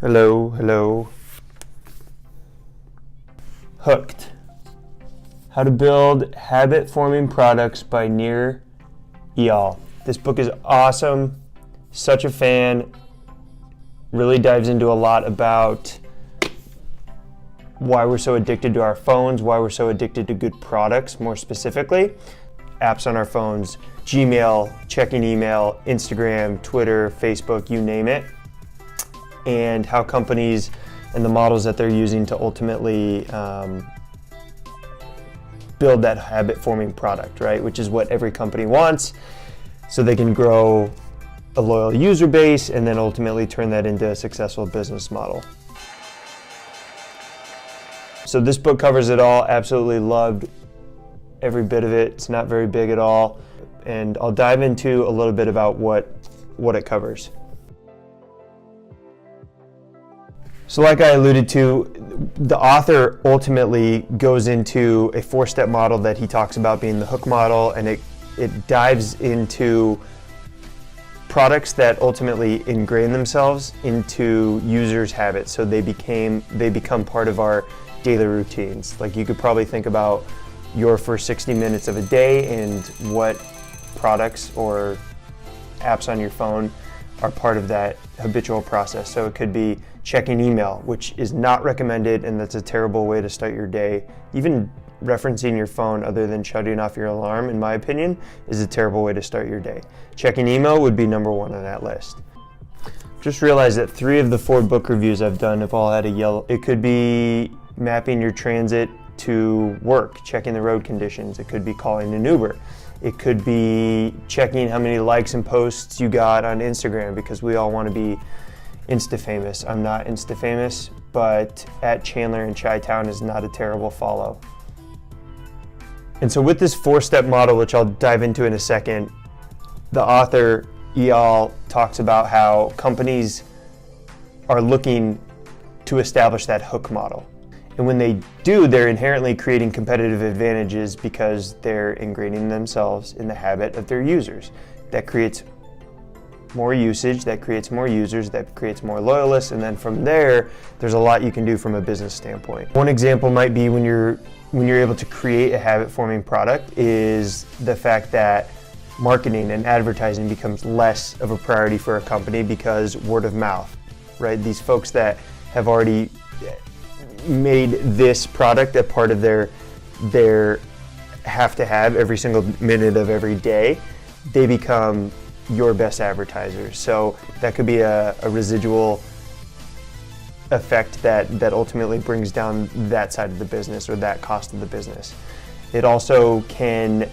Hello, hello. Hooked. How to Build Habit-Forming Products by Nir Eyal. This book is awesome. Such a fan. Really dives into a lot about why we're so addicted to our phones, why we're so addicted to good products, more specifically. Apps on our phones, Gmail, checking email, Instagram, Twitter, Facebook, you name it. And how companies and the models that they're using to ultimately build that habit-forming product, right? Which is what every company wants, so they can grow a loyal user base and then ultimately turn that into a successful business model. So this book covers it all. Absolutely loved every bit of it. It's not very big at all. And I'll dive into a little bit about what it covers. So like I alluded to, the author ultimately goes into a 4-step model that he talks about being the hook model, and it dives into products that ultimately ingrain themselves into users' habits, so they become part of our daily routines. Like, you could probably think about your first 60 minutes of a day and what products or apps on your phone are part of that habitual process. So it could be checking email, which is not recommended, and that's a terrible way to start your day. Even referencing your phone other than shutting off your alarm, in my opinion, is a terrible way to start your day. Checking email would be number 1 on that list. Just realized that 3 of the 4 book reviews I've done have all had a yellow. It could be mapping your transit to work, checking the road conditions. It could be calling an Uber. It could be checking how many likes and posts you got on Instagram, because we all want to be Insta famous. I'm not Insta famous, but @Chandler in Chi-Town is not a terrible follow. And so with this 4-step model, which I'll dive into in a second, the author Eyal talks about how companies are looking to establish that hook model. And when they do, they're inherently creating competitive advantages because they're ingraining themselves in the habit of their users. That creates more usage, that creates more users, that creates more loyalists, and then from there, there's a lot you can do from a business standpoint. One example might be when you're able to create a habit-forming product is the fact that marketing and advertising becomes less of a priority for a company because word of mouth, right? These folks that have already made this product a part of their have to have every single minute of every day, they become your best advertisers. So that could be a residual effect that ultimately brings down that side of the business or that cost of the business. It also can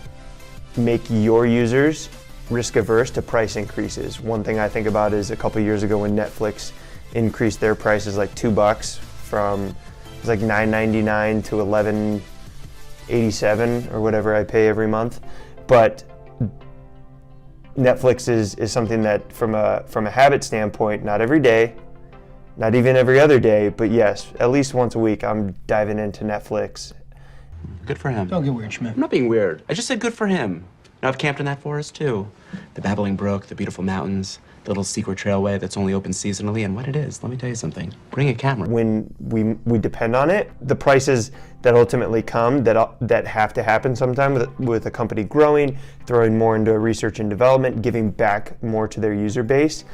make your users risk averse to price increases. One thing I think about is a couple years ago when Netflix increased their prices like $2 from, it was like $9.99 to $11.87 or whatever I pay every month. But Netflix is something that from a habit standpoint, not every day, not even every other day, but yes, at least once a week, I'm diving into Netflix. Good for him. Don't get weird, Schmidt. I'm not being weird. I just said good for him. Now, I've camped in that forest, too. The babbling brook, the beautiful mountains, the little secret trailway that's only open seasonally, and what it is, let me tell you something. Bring a camera. When we depend on it, the prices that ultimately come, that have to happen sometime with a company growing, throwing more into research and development, giving back more to their user base,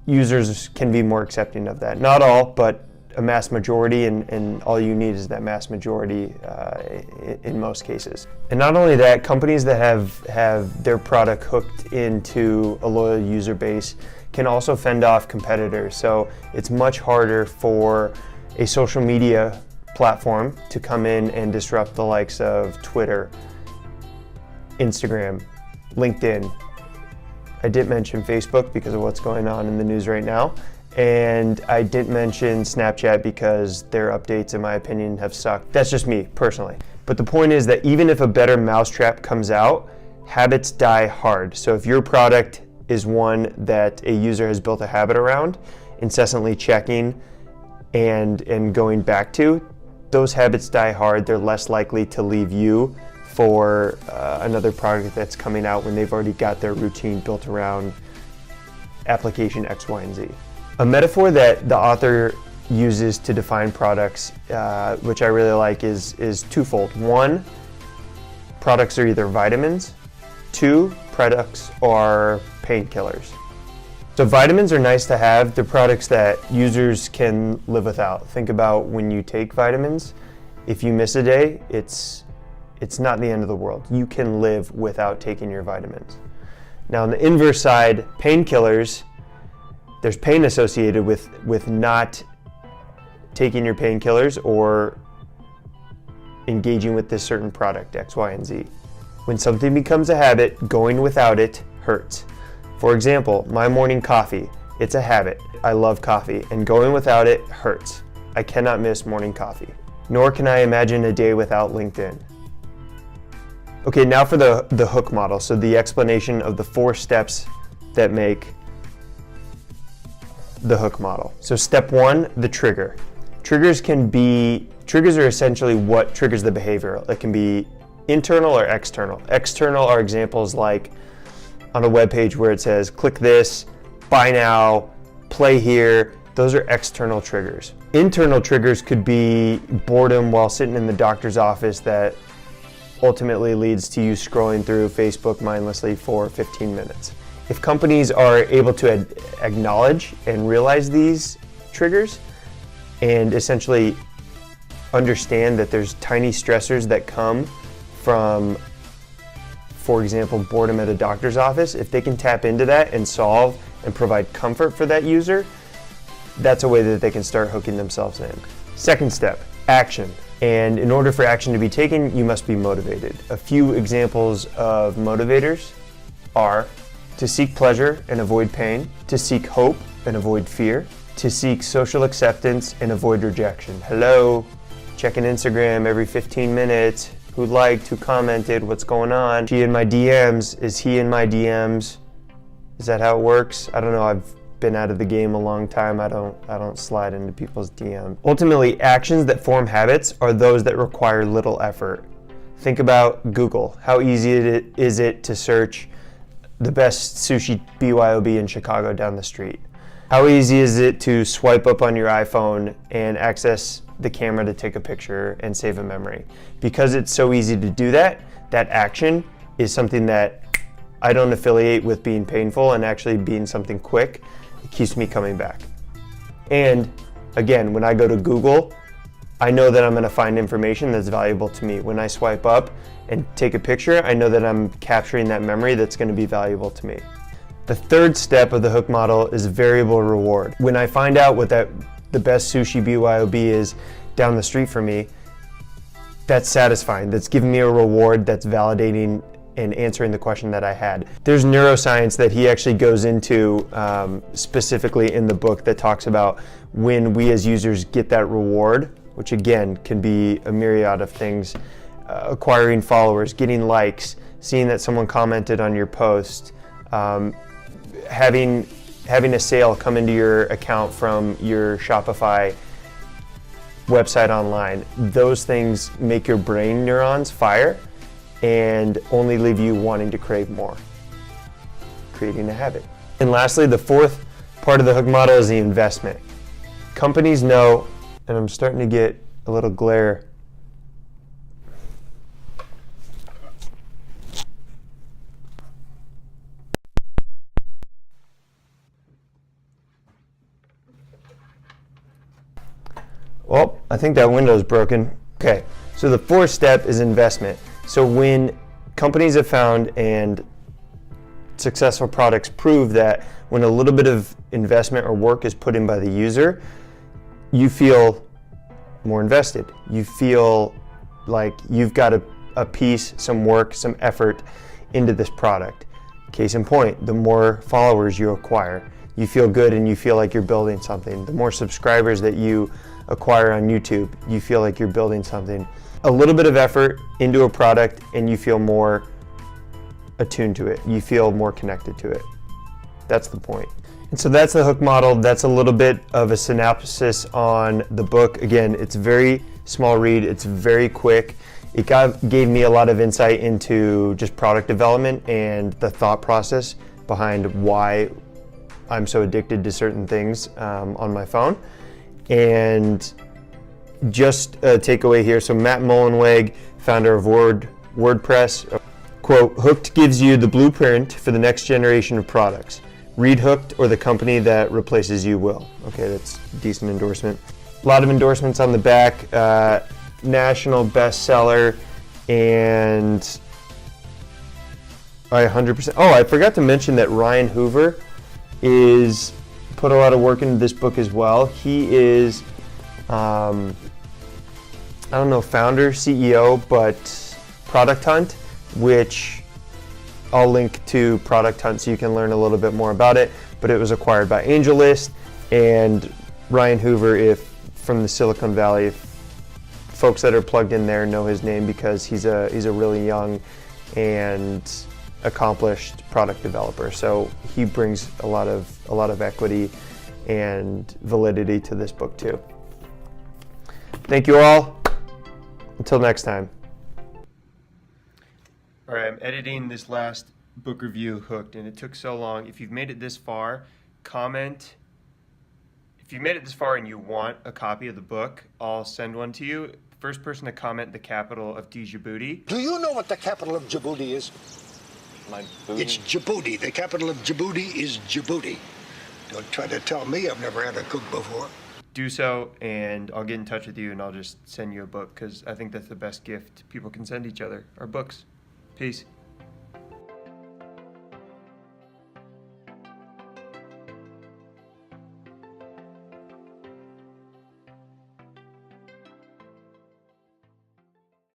users can be more accepting of that. Not all, but a mass majority, and all you need is that mass majority in most cases. And not only that, companies that have their product hooked into a loyal user base can also fend off competitors. So it's much harder for a social media platform to come in and disrupt the likes of Twitter, Instagram, LinkedIn. I didn't mention Facebook because of what's going on in the news right now. And I didn't mention Snapchat because their updates, in my opinion, have sucked. That's just me, personally. But the point is that even if a better mousetrap comes out, habits die hard. So if your product is one that a user has built a habit around, incessantly checking and going back to, those habits die hard. They're less likely to leave you for another product that's coming out when they've already got their routine built around application X, Y, and Z. A metaphor that the author uses to define products, which I really like, is twofold. One, products are either vitamins. Two, products are painkillers. So vitamins are nice to have. They're products that users can live without. Think about when you take vitamins. If you miss a day, it's not the end of the world. You can live without taking your vitamins. Now on the inverse side, painkillers, there's pain associated with not taking your painkillers or engaging with this certain product, X, Y, and Z. When something becomes a habit, going without it hurts. For example, my morning coffee, it's a habit. I love coffee, and going without it hurts. I cannot miss morning coffee. Nor can I imagine a day without LinkedIn. Okay, now for the hook model. So the explanation of the 4 steps that make the hook model. So step 1, the trigger. Triggers are essentially what triggers the behavior. It can be internal or external. External are examples like on a web page where it says, click this, buy now, play here. Those are external triggers. Internal triggers could be boredom while sitting in the doctor's office that ultimately leads to you scrolling through Facebook mindlessly for 15 minutes. If companies are able to acknowledge and realize these triggers and essentially understand that there's tiny stressors that come from, for example, boredom at a doctor's office, if they can tap into that and solve and provide comfort for that user, that's a way that they can start hooking themselves in. Second step, action. And in order for action to be taken, you must be motivated. A few examples of motivators are to seek pleasure and avoid pain, to seek hope and avoid fear, to seek social acceptance and avoid rejection. Hello, checking Instagram every 15 minutes. Who liked, who commented, what's going on? She in my DMs, is he in my DMs? Is that how it works? I don't know, I've been out of the game a long time. I don't slide into people's DMs. Ultimately, actions that form habits are those that require little effort. Think about Google. How easy is it to search the best sushi BYOB in Chicago down the street? How easy is it to swipe up on your iPhone and access the camera to take a picture and save a memory? Because it's so easy to do that, that action is something that I don't affiliate with being painful and actually being something quick. It keeps me coming back. And again, when I go to Google, I know that I'm going to find information that's valuable to me. When I swipe up and take a picture, I know that I'm capturing that memory that's going to be valuable to me. The third step of the hook model is variable reward. When I find out what the best sushi BYOB is down the street from me, that's satisfying. That's giving me a reward that's validating and answering the question that I had. There's neuroscience that he actually goes into specifically in the book that talks about when we as users get that reward, which again can be a myriad of things, acquiring followers, getting likes, seeing that someone commented on your post, having a sale come into your account from your Shopify website online. Those things make your brain neurons fire and only leave you wanting to crave more, creating a habit. And lastly, the fourth part of the hook model is the investment. Companies know, and I'm starting to get a little glare. Well, I think that window's broken. Okay, so the fourth step is investment. So when companies have found and successful products prove that when a little bit of investment or work is put in by the user, you feel more invested. You feel like you've got a piece, some work, some effort into this product. Case in point, the more followers you acquire, you feel good and you feel like you're building something. The more subscribers that you acquire on YouTube, you feel like you're building something. A little bit of effort into a product and you feel more attuned to it. You feel more connected to it. That's the point. And so that's the hook model. That's a little bit of a synopsis on the book. Again, it's a very small read. It's very quick. It gave me a lot of insight into just product development and the thought process behind why I'm so addicted to certain things on my phone. And just a takeaway here. So Matt Mullenweg, founder of WordPress, quote, Hooked gives you the blueprint for the next generation of products. Read Hooked or the company that replaces you will. Okay, that's a decent endorsement. A lot of endorsements on the back. National bestseller, and I 100%. Oh, I forgot to mention that Ryan Hoover is put a lot of work into this book as well. He is, I don't know, founder, CEO, but Product Hunt, which I'll link to Product Hunt so you can learn a little bit more about it. But it was acquired by AngelList, and Ryan Hoover, if from the Silicon Valley, folks that are plugged in there know his name because he's a really young and accomplished product developer. So he brings a lot of equity and validity to this book too. Thank you all. Until next time. All right, I'm editing this last book review, Hooked, and it took so long. If you've made it this far, comment. If you made it this far and you want a copy of the book, I'll send one to you. First person to comment the capital of Djibouti. Do you know what the capital of Djibouti is? My booty. It's Djibouti. The capital of Djibouti is Djibouti. Don't try to tell me I've never had a cook before. Do so, and I'll get in touch with you, and I'll just send you a book, because I think that's the best gift people can send each other, are books. Peace.